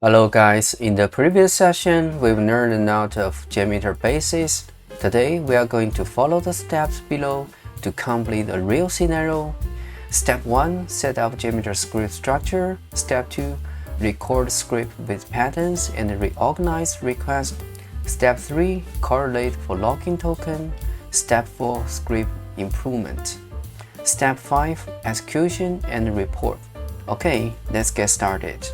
Hello guys, in the previous session we've learned a lot of JMeter basics. Today we are going to follow the steps below to complete a real scenario. Step 1. Set up JMeter script structure. Step 2. Record script with patterns and reorganize request. Step 3. Correlate for login token. Step 4. Script improvement. Step 5. Execution and report. Okay, let's get started.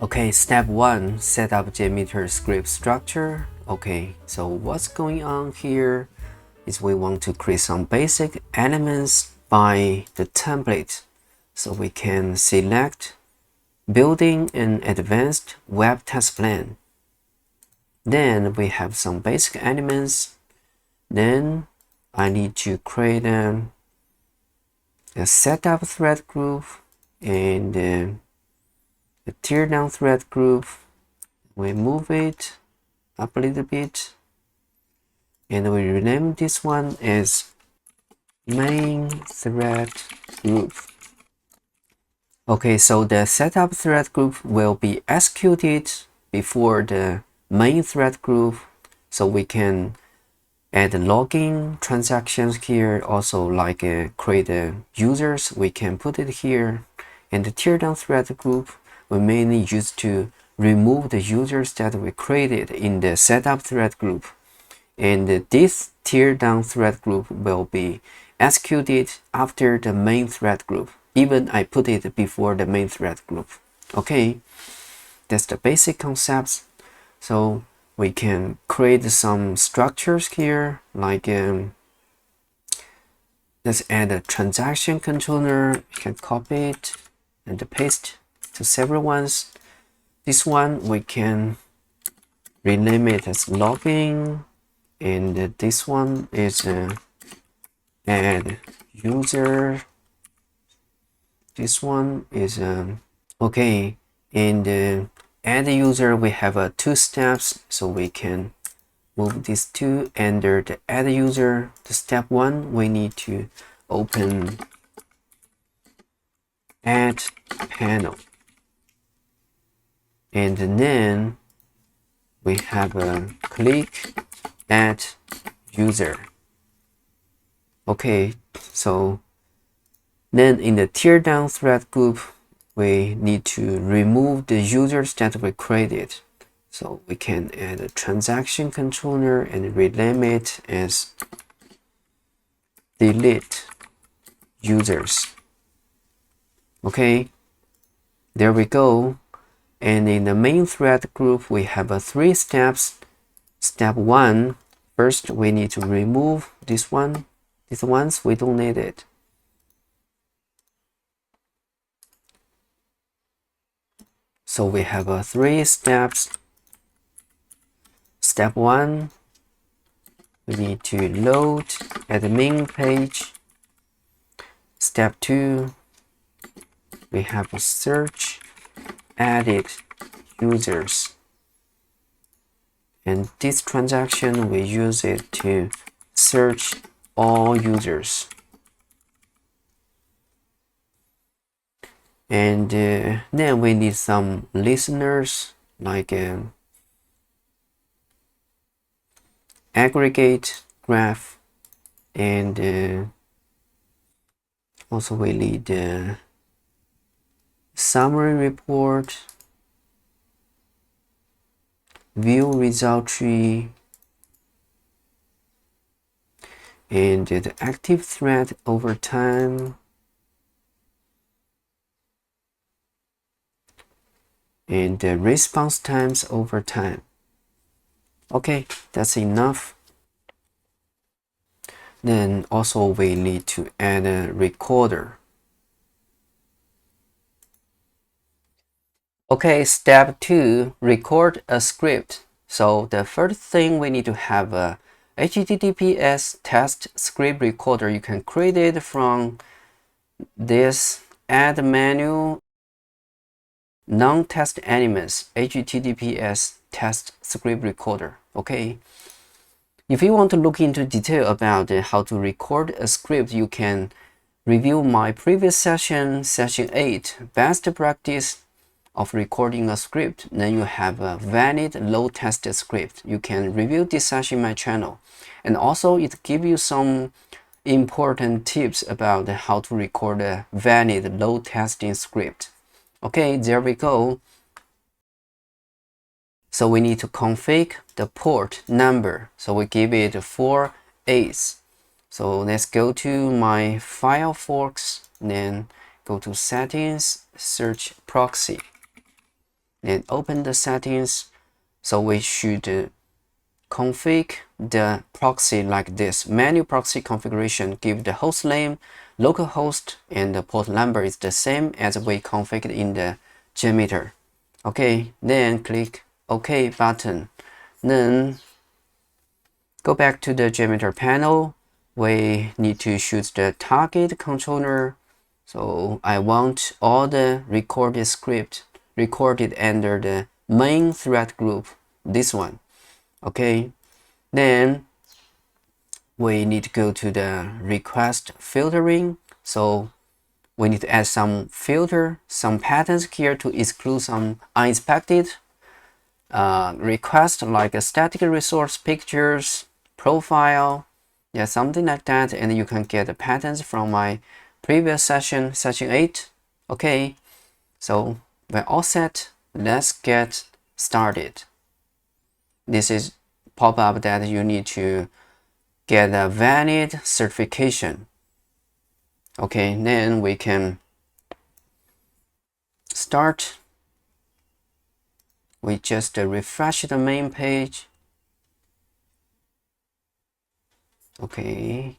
Okay, step 1, set up JMeter script structure. Okay, so what's going on here is we want to create some basic elements by the template. So we can select building an advanced web test plan. Then we have some basic elements. Then I need to create a setup thread group and the tear down thread group. We move it up a little bit and we rename this one as main thread group. Okay, so the setup thread group will be executed before the main thread group, so we can add login transactions here. Also, like create users, we can put it here. And the tear down thread group we mainly use to remove the users that we created in the setup thread group. And this tear down thread group will be executed after the main thread group. Even I put it before the main thread group. Okay, that's the basic concepts. So we can create some structures here, like let's add a transaction controller. You can copy it and paste to several ones. This one we can rename it as login, and this one is add user. This one is okay, and add user we have 2 steps, so we can move these two under the add user. The step 1 we need to open add panel. And then we have a click add user. Okay, so then in the tear down thread group, we need to remove the users that we created. So we can add a transaction controller and rename it as delete users. Okay, there we go. And in the main thread group, we have 3 steps. Step 1, first we need to remove this one. These ones, we don't need it. So we have 3 steps. Step 1, we need to load admin page. Step 2, we have a search added users, and this transaction we use it to search all users. And then we need some listeners, like aggregate graph, and also we need summary report, view result tree, and the active thread over time, and the response times over time. Okay, that's enough. Then also we need to add a recorder. Okay, step 2, record a script. So the first thing we need to have a HTTPS test script recorder. You can create it from this add menu, non-test elements, HTTPS test script recorder. Okay, If you want to look into detail about how to record a script, you can review my previous session, session 8, best practice of recording a script. Then you have a valid load tested script. You can review this session in my channel. And also it gives you some important tips about how to record a valid load testing script. Okay, there we go. So we need to configure the port number. So we give it 4/8. So let's go to my Firefox, then go to settings, search proxy, then open the settings. So we should configure the proxy like this. Menu proxy configuration, give the host name, localhost, and the port number is the same as we configured in the JMeter. Okay, then click OK button. Then go back to the JMeter panel. We need to choose the target controller. So I want all the recorded script recorded under the main thread group, this one. Okay, then we need to go to the request filtering. So we need to add some filter, some patterns here to exclude some unexpected request, like a static resource pictures, profile, yeah, something like that. And you can get the patterns from my previous session, session 8. Okay, so we're all set. Let's get started. This is pop-up that you need to get a valid certification. Okay, then we can start. We just refresh the main page. Okay,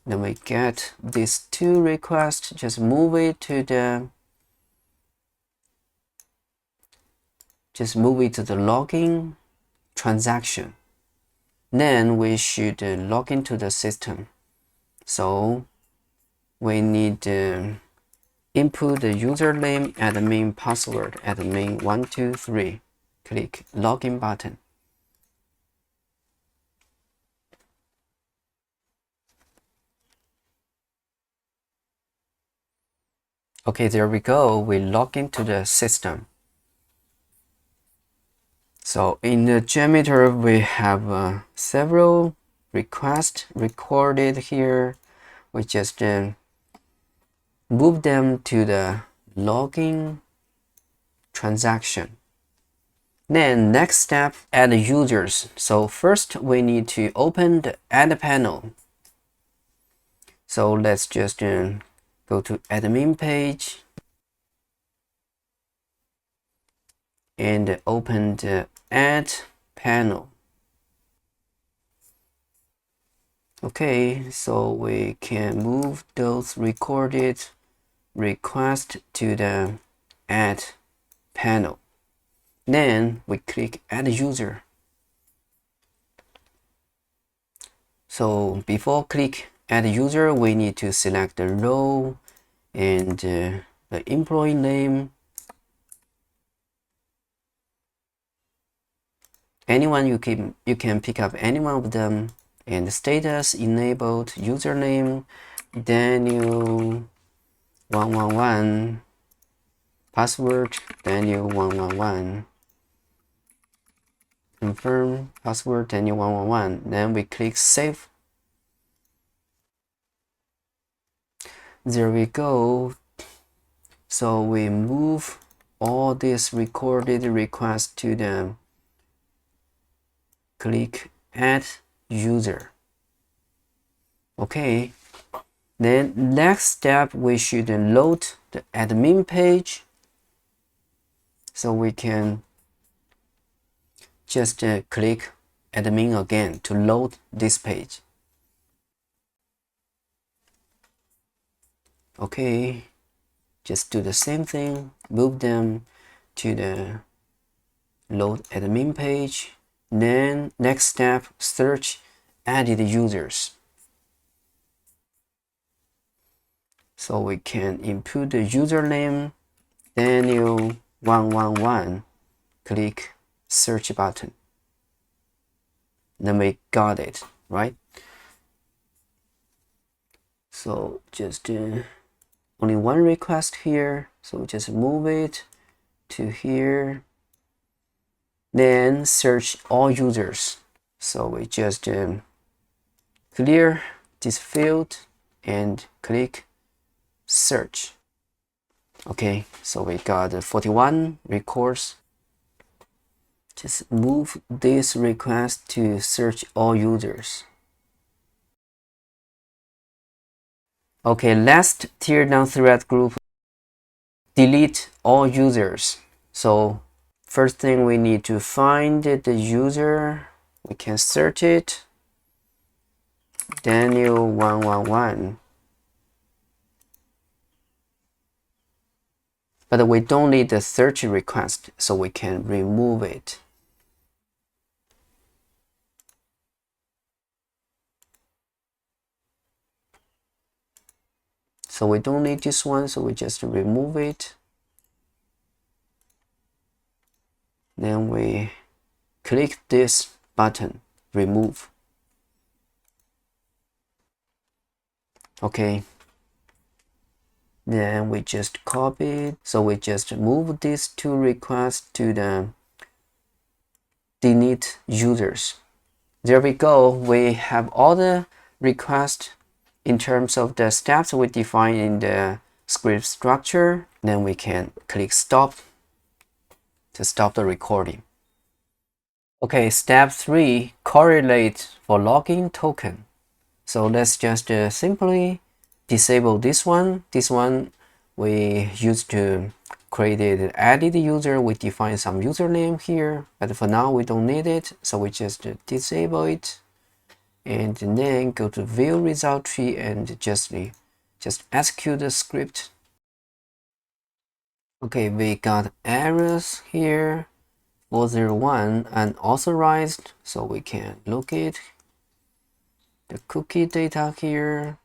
then we get these two requests. Just move it to the login transaction. Then we should log into the system. So we need input the username, admin, password, admin123. Click login button. Okay, there we go. We log into the system. So in the JMeter, we have several requests recorded here. We just move them to the login transaction. Then next step, add users. So first we need to open the add panel. So let's just go to admin page and open the add panel. Okay, so we can move those recorded requests to the add panel. Then we click add user. So before click add user, we need to select the role and the employee name. Anyone you can pick up any one of them, and status enabled, username Daniel 111, password Daniel 111, confirm password Daniel 111. Then we click save. There we go. So we move all these recorded requests to the click add user. Okay, then next step, we should load the admin page. So we can just click admin again to load this page. Okay, just do the same thing, move them to the load admin page. Then next step, search added users. So we can input the username Daniel 111, click search button. then we got it, right? So just only one request here, so just move it to here, then search all users. So we just clear this field and click search. Okay, so we got 41 records. Just move this request to search all users. Okay, last tear down thread group, delete all users. So first thing, we need to find the user. We can search it, Daniel111. But we don't need the search request, so we can remove it. So we don't need this one, so we just remove it. Then we click this button, remove. Okay. Then we just copy it. So we just move these two requests to the delete users. There we go. We have all the requests in terms of the steps we define in the script structure. Then we can click stop to stop the recording. Okay, step 3, correlate for login token. So let's just simply disable this one. This one we used to create an edit user. We define some username here, but for now we don't need it. So we just disable it and then go to view result tree and just execute the script. Okay, we got errors here. 401 unauthorized, so we can look at the cookie data here,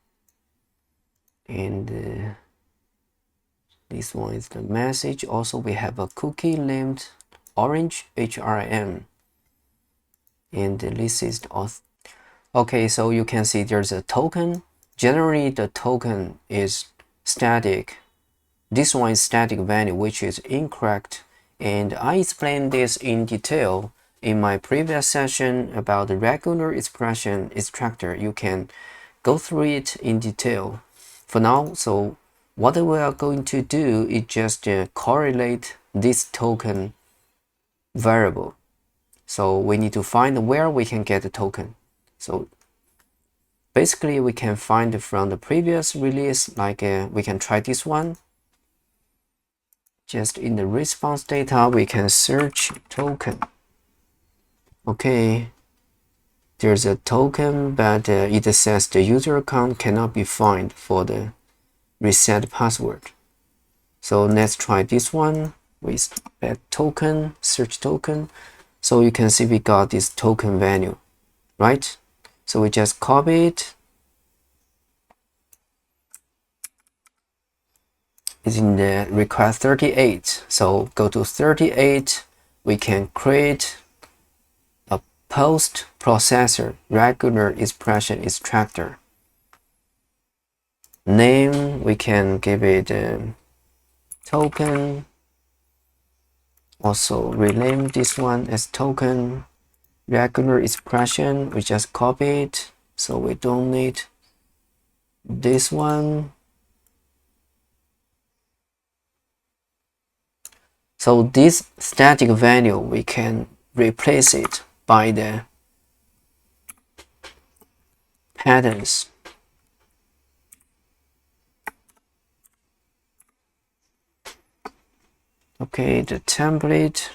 and this one is the message. Also we have a cookie named orange HRM, and this is the auth. Okay, so you can see there's a token. Generally the token is static. This one is static value, which is incorrect, and I explained this in detail in my previous session about the regular expression extractor. You can go through it in detail. For now, so what we are going to do is just correlate this token variable. So we need to find where we can get the token. So basically we can find from the previous release, like we can try this one. Just in the response data, we can search token. Okay, there's a token, but it says the user account cannot be found for the reset password. So let's try this one with that token, search token. So you can see we got this token value, right? So we just copy it. It's in the request 38. So go to 38. We can create a post processor regular expression extractor. Name, we can give it a token. Also rename this one as token. Regular expression, we just copy it, so we don't need this one. So this static value, we can replace it by the patterns. Okay, the template.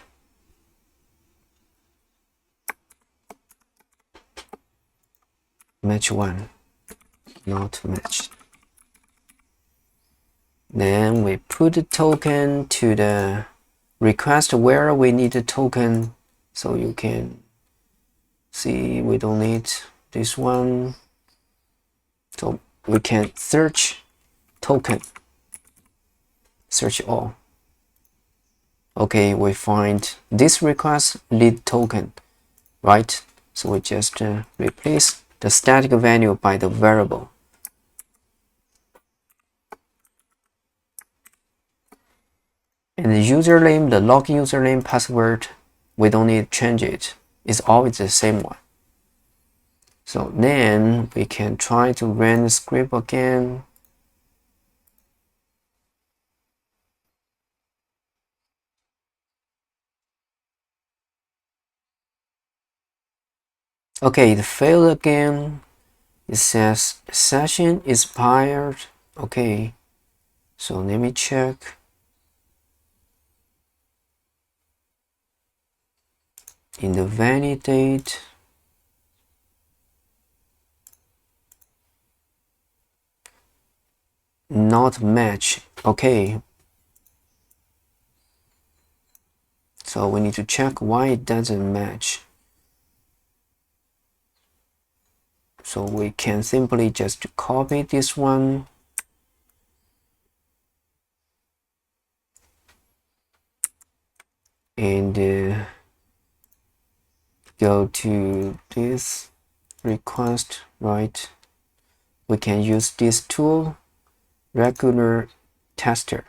Match one, not matched. Then we put the token to the request where we need the token. So you can see we don't need this one. So we can search token, search all. Okay, we find this request lead token, right? So we just replace the static value by the variable. And the username, the login username, password, we don't need to change it. It's always the same one. So then we can try to run the script again. Okay, it failed again. It says session expired. Okay, so let me check. In the validate, not match. Okay, so we need to check why it doesn't match. So we can simply just copy this one and go to this request, right? We can use this tool, regular tester.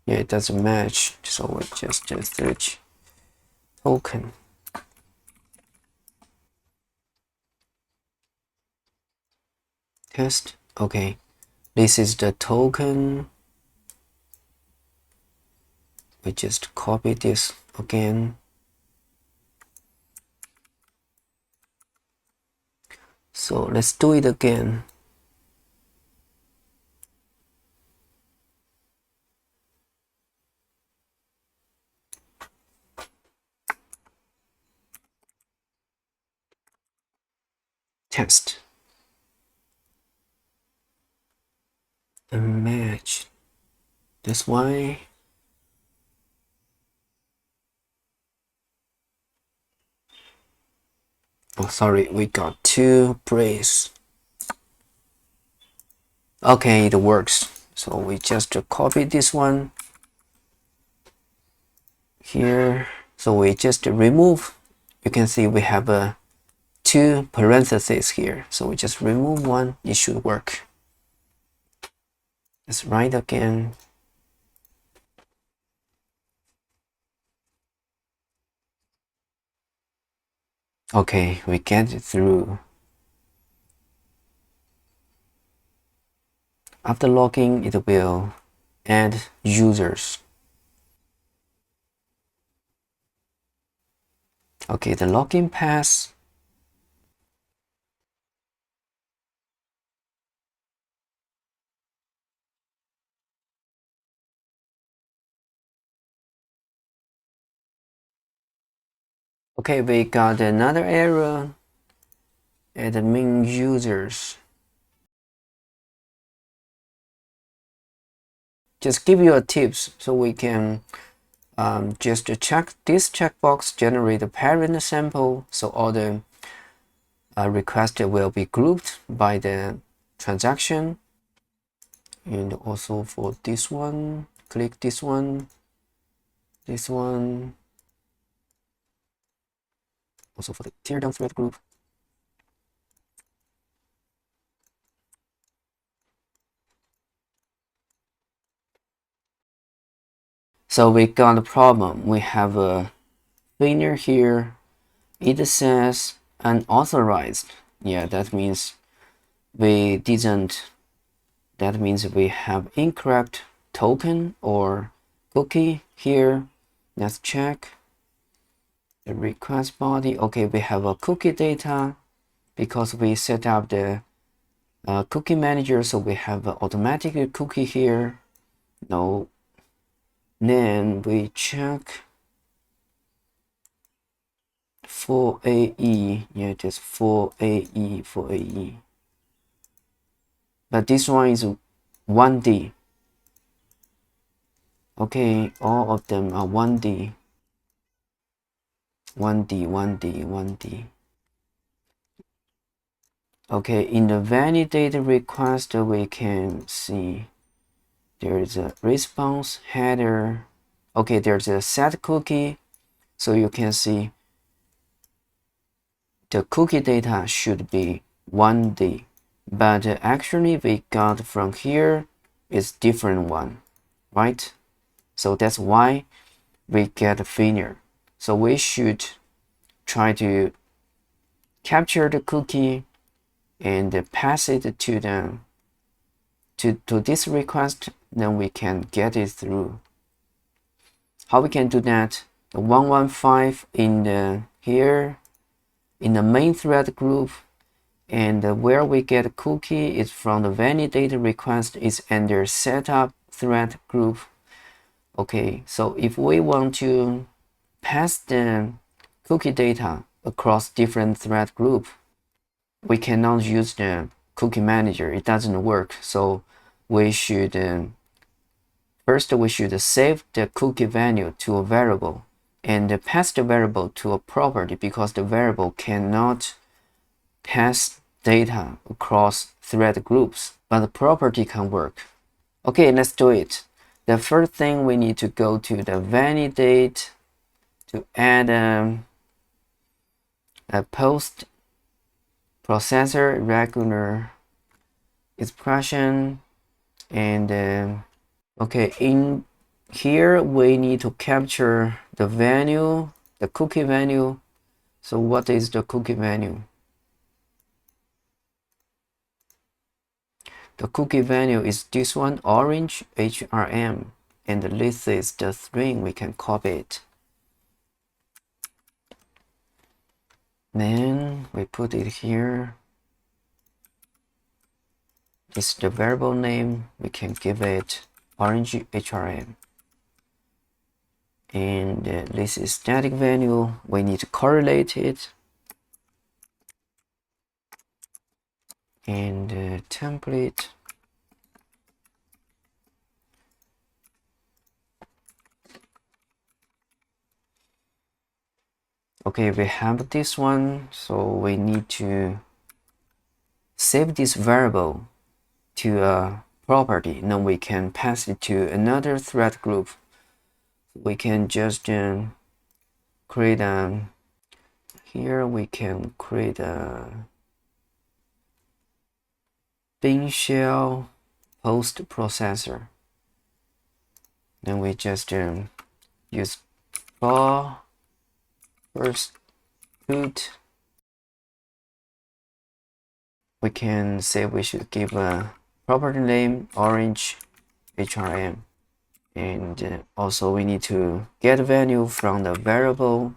Yeah, it doesn't match, so we just search token. Test. Okay, this is the token. We just copy this again. So let's do it again. Test. A match. That's why. Oh, sorry, we got two brace. Okay, it works. So we just copy this one here. So we just remove. You can see we have two parentheses here. So we just remove one. It should work. Let's write again. Okay, we get it through. After logging, it will add users. Okay, the login pass. Okay, we got another error. Admin users. Just give you a tips so we can just check this checkbox, generate a parent sample, so all the requests will be grouped by the transaction. And also for this one, click this one, also for the teardown thread group. So we got a problem. We have a cleaner here. It says unauthorized. Yeah, that means we didn't. That means we have incorrect token or cookie here. Let's check the request body. Okay, we have a cookie data because we set up the cookie manager, so we have an automatic cookie here. No. Then we check for AE. Yeah, it is for AE, for AE. But this one is 1D. Okay, all of them are 1D. 1D, 1D, 1D. Okay, in the validate request, we can see there is a response header. Okay, there's a set cookie. So you can see the cookie data should be 1D, but actually we got from here is different one, right? So that's why we get a failure. So we should try to capture the cookie and pass it to the to this request, then we can get it through. How we can do that? The 115 in the here in the main thread group, and where we get a cookie is from the validate request is under setup thread group. Okay, so if we want to pass the cookie data across different thread group, we cannot use the cookie manager. It doesn't work. So we should first we should save the cookie value to a variable and pass the variable to a property, because the variable cannot pass data across thread groups, but the property can work. Okay, let's do it. The first thing, we need to go to the validate to add a post processor regular expression, and okay, in here we need to capture the value, the cookie value. So what is the cookie value? The cookie value is this one, orange HRM, and this is the string. We can copy it. Then we put it here. This is the variable name. We can give it orange HRM. And this is static value. We need to correlate it. And template. Okay, we have this one, so we need to save this variable to a property. Then we can pass it to another thread group. We can just create a, here we can create a bin shell post processor. Then we just use for first boot. We can say we should give a property name orange HRM, and also we need to get value from the variable.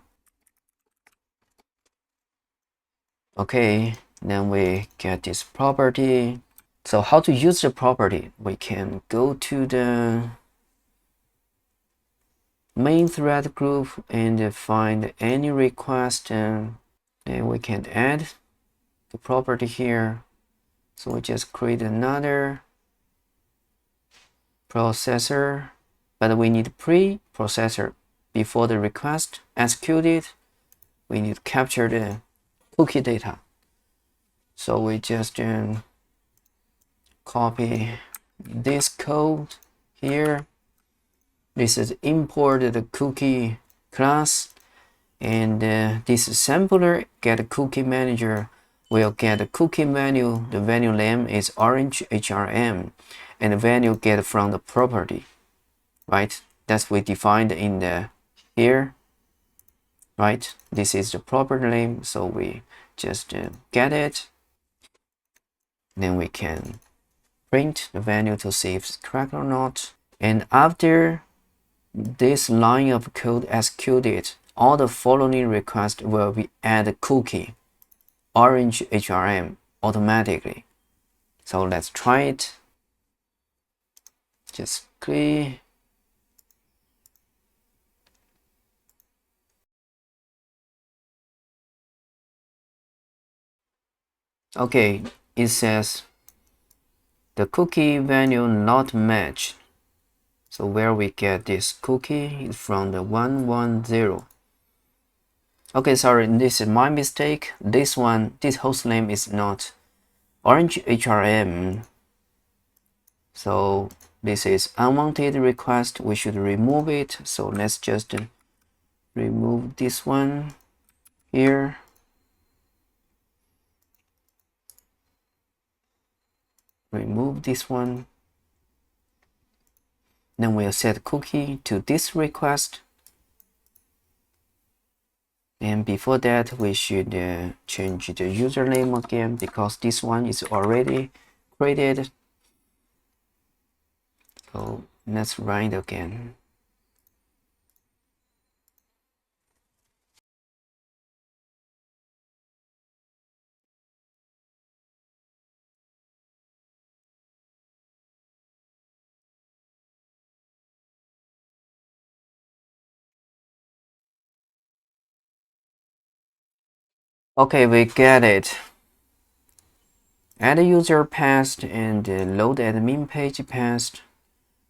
Okay, then we get this property. So how to use the property? We can go to the main thread group and find any request, and then we can add the property here. So we just create another processor, but we need pre-processor before the request executed. We need to capture the cookie data. So we just copy this code here. This is imported the cookie class, and this sampler get a cookie manager will get a cookie value. The value name is orange HRM, and the value get from the property, right? That's we defined in the here, right? This is the property name, so we just get it. Then we can print the value to see if it's correct or not. And after this line of code executed, all the following requests will be add a cookie orange HRM automatically. So let's try it. Just click. Okay, it says the cookie value not matched. So where we get this cookie is from the 110. Okay, sorry, this is my mistake. This one, this host name is not orange HRM. So this is unwanted request. We should remove it. So let's just remove this one here. remove this one. Then we'll set cookie to this request. And before that, we should change the username again because this one is already created. So let's run it again. Okay, we get it. Add user passed and load admin page passed.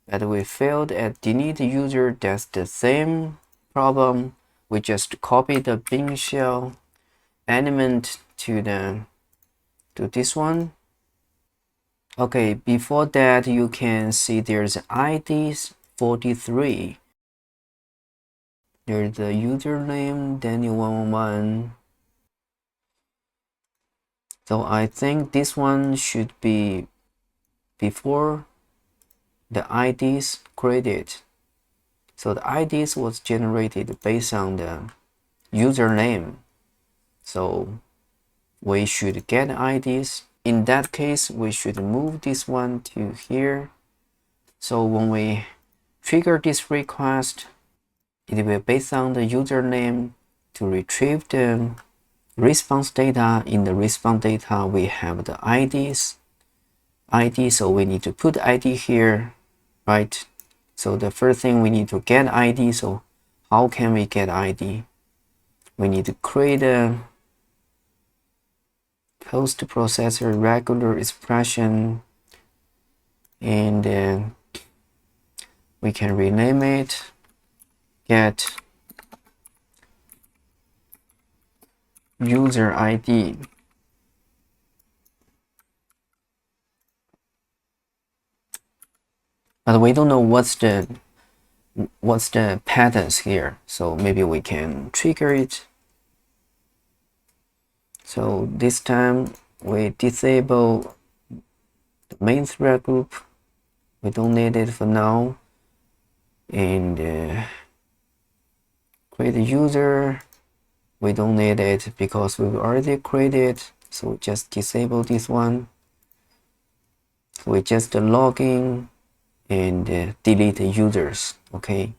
But we failed at delete user. That's the same problem. We just copy the bin shell element to this one. Okay, before that you can see there's ID 43. There's the username Daniel111. So I think this one should be before the IDs created. So the IDs was generated based on the username. So we should get IDs. In that case, we should move this one to here. So when we trigger this request, it will based on the username to retrieve the response data. In the response data, we have the IDs. So we need to put ID here, right? So the first thing we need to get ID. So how can we get ID? We need to create a post-processor regular expression, and we can rename it get user ID. But we don't know what's the patterns here, so maybe we can trigger it. So this time we disable the main thread group. We don't need it for now. And create a user. We don't need it because we've already created. So just disable this one. So we just log in and delete the users. Okay.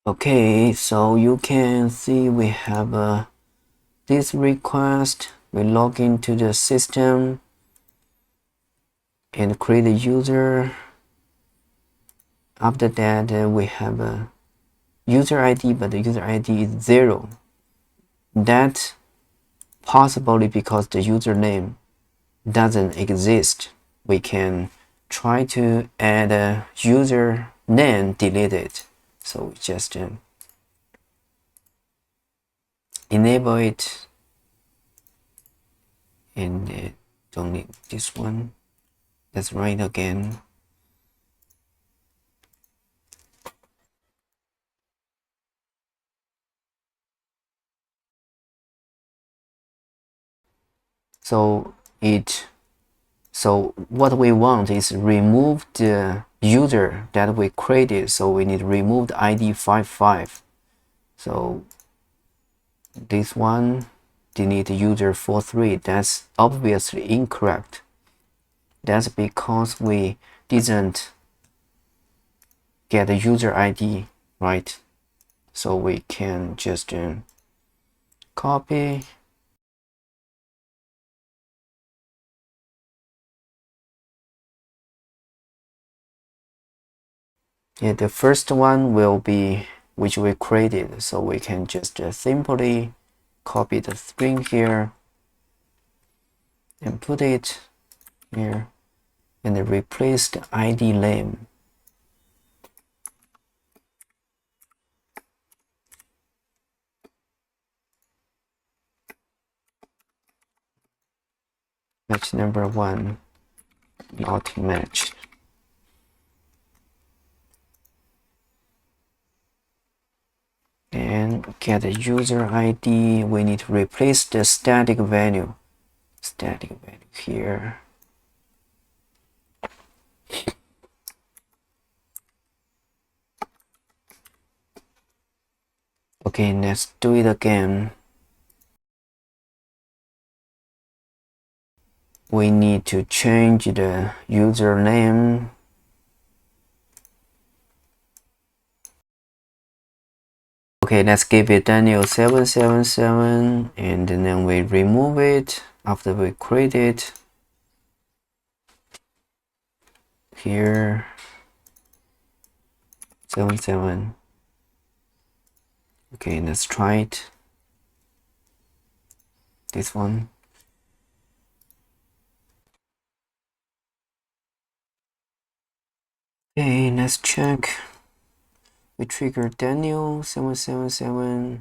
Okay, so you can see we have this request. We log into the system and create a user. After that, we have a user ID, but the user ID is 0. That possibly because the username doesn't exist. We can try to add a user name, delete it. So we just enable it and don't need this one. Let's run it again. So what we want is remove the user that we created. So we need to remove the ID 55. So this one, delete user 43. That's obviously incorrect. That's because we didn't get a user ID, right? So we can just copy. Yeah, the first one will be which we created. So we can just simply copy the string here and put it here and replace the ID name. Match number 1 not matched. then get a user ID. We need to replace the static value. Static value here. Okay, let's do it again. We need to change the username. Okay, let's give it Daniel777 and then we remove it after we create it. Here 77. Okay, let's try it. This one. Okay, let's check. We trigger Daniel777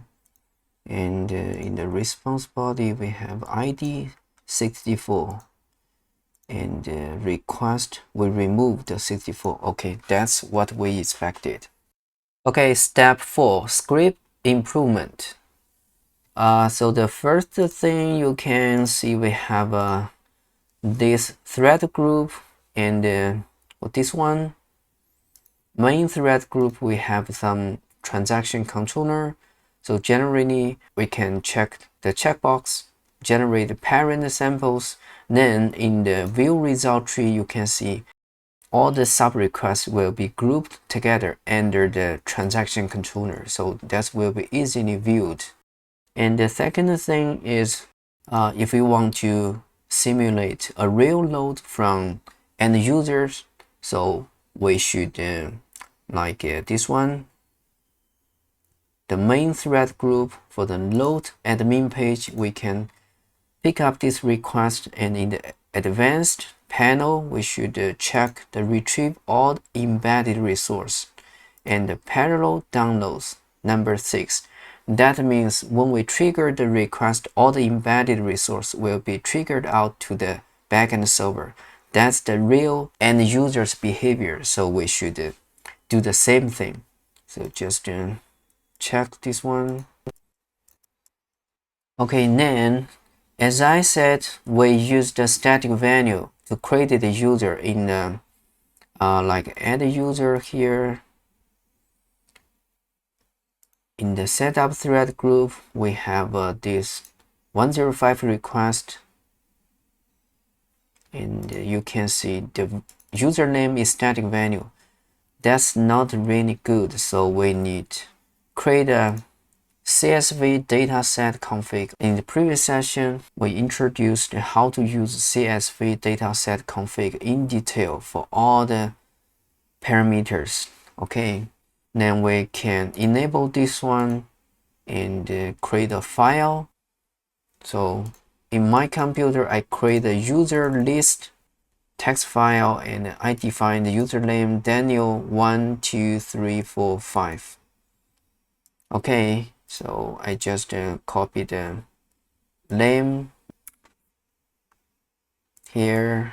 and in the response body we have ID 64 and request we remove the 64. Okay, that's what we expected. Okay, step 4, script improvement. So the first thing you can see we have this thread group and this one main thread group we have some transaction controller. So generally we can check the checkbox, generate parent samples. Then in the view result tree you can see all the sub requests will be grouped together under the transaction controller. So that will be easily viewed. And the second thing is if we want to simulate a real load from end users, so we should like this one, the main thread group for the load admin page, we can pick up this request, and in the advanced panel we should check the retrieve all embedded resource and the parallel downloads number 6. That means when we trigger the request, all the embedded resource will be triggered out to the backend server. That's the real end user's behavior, so we should do the same thing. So just check this one. Okay, then as I said, we use the static value to create the user in the like add a user here. In the setup thread group, we have this 105 request, and you can see the username is static value. That's not really good, so we need to create a CSV dataset config. In the previous session, we introduced how to use CSV dataset config in detail for all the parameters. Okay, then we can enable this one and create a file. So in my computer, I create a user list text file and I define the username Daniel12345. Okay, so I just copy the name here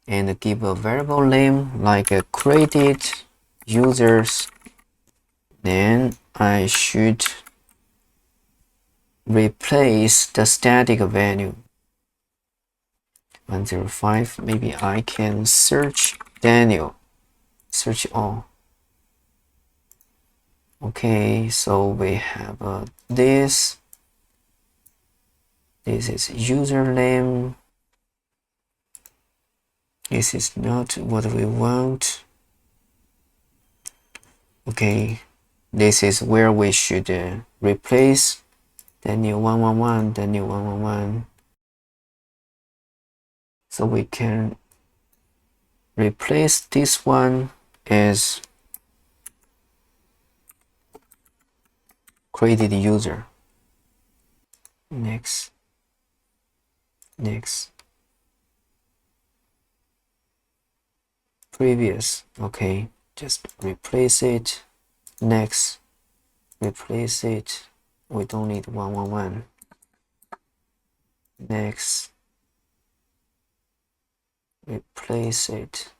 and give a variable name like a created users. Then I should replace the static value 105. Maybe I can search Daniel, search all. Okay, so we have this is username. This is not what we want. Okay, this is where we should replace Daniel111, Daniel111. So we can replace this one as created user. Next. Previous. Okay, just replace it. Next. Replace it. We don't need 111. Next. Replace it.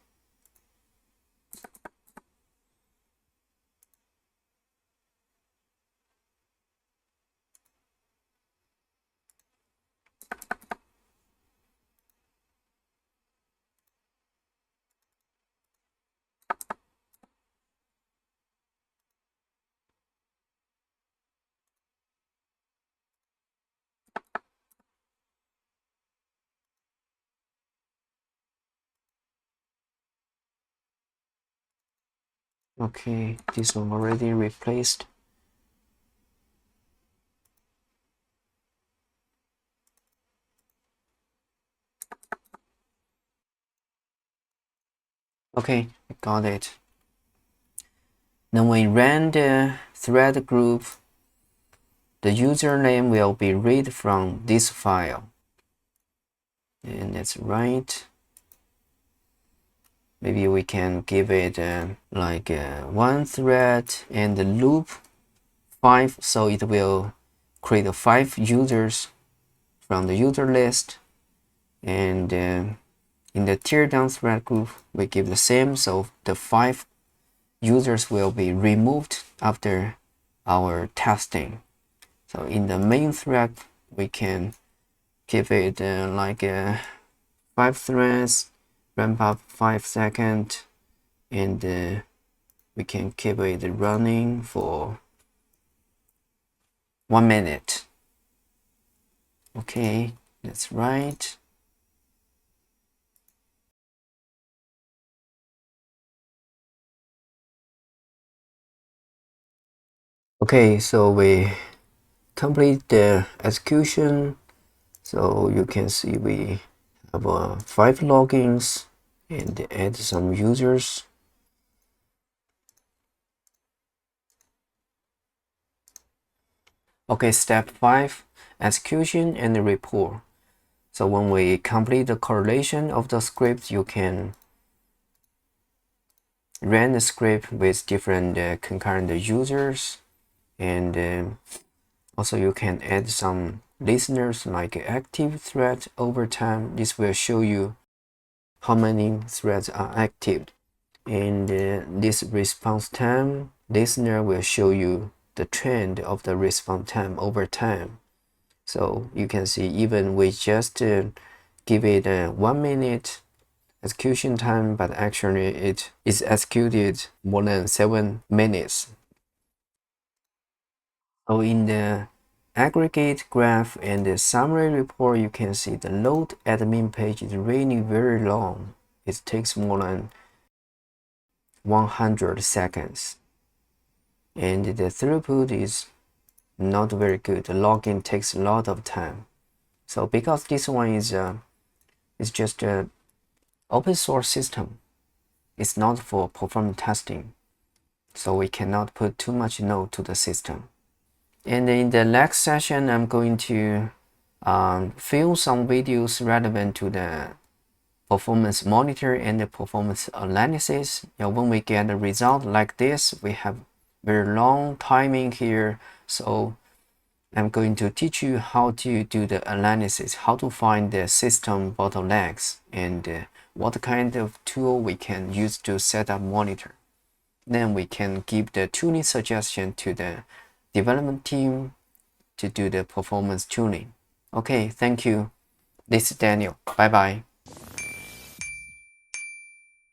Okay, this one already replaced. Okay, I got it. Then we ran the thread group. The username will be read from this file. And that's right. Maybe we can give it like one thread and the loop 5, so it will create 5 users from the user list. And in the teardown thread group, we give the same, so the 5 users will be removed after our testing. So in the main thread, we can give it like 5 threads, ramp up 5 seconds, and we can keep it running for 1 minute. Okay, that's right. Okay, so we complete the execution. So you can see we have 5 logins and add some users. Okay, step 5, execution and report. So when we complete the correlation of the script, you can run the script with different concurrent users, and also you can add some listeners like active thread over time. This will show you how many threads are active, and this response time listener will show you the trend of the response time over time. So you can see even we just give it 1 minute execution time, but actually it is executed more than 7 minutes. So in the aggregate graph and the summary report, you can see the load admin page is really very long. It takes more than 100 seconds. And the throughput is not very good. The login takes a lot of time. So because this one is just an open source system, it's not for performance testing. So we cannot put too much load to the system. And in the next session, I'm going to film some videos relevant to the performance monitor and the performance analysis. When we get a result like this, we have very long timing here. So I'm going to teach you how to do the analysis, how to find the system bottlenecks, and what kind of tool we can use to set up monitor. Then we can give the tuning suggestion to the development team to do the performance tuning. Okay, thank you. This is Daniel. Bye bye.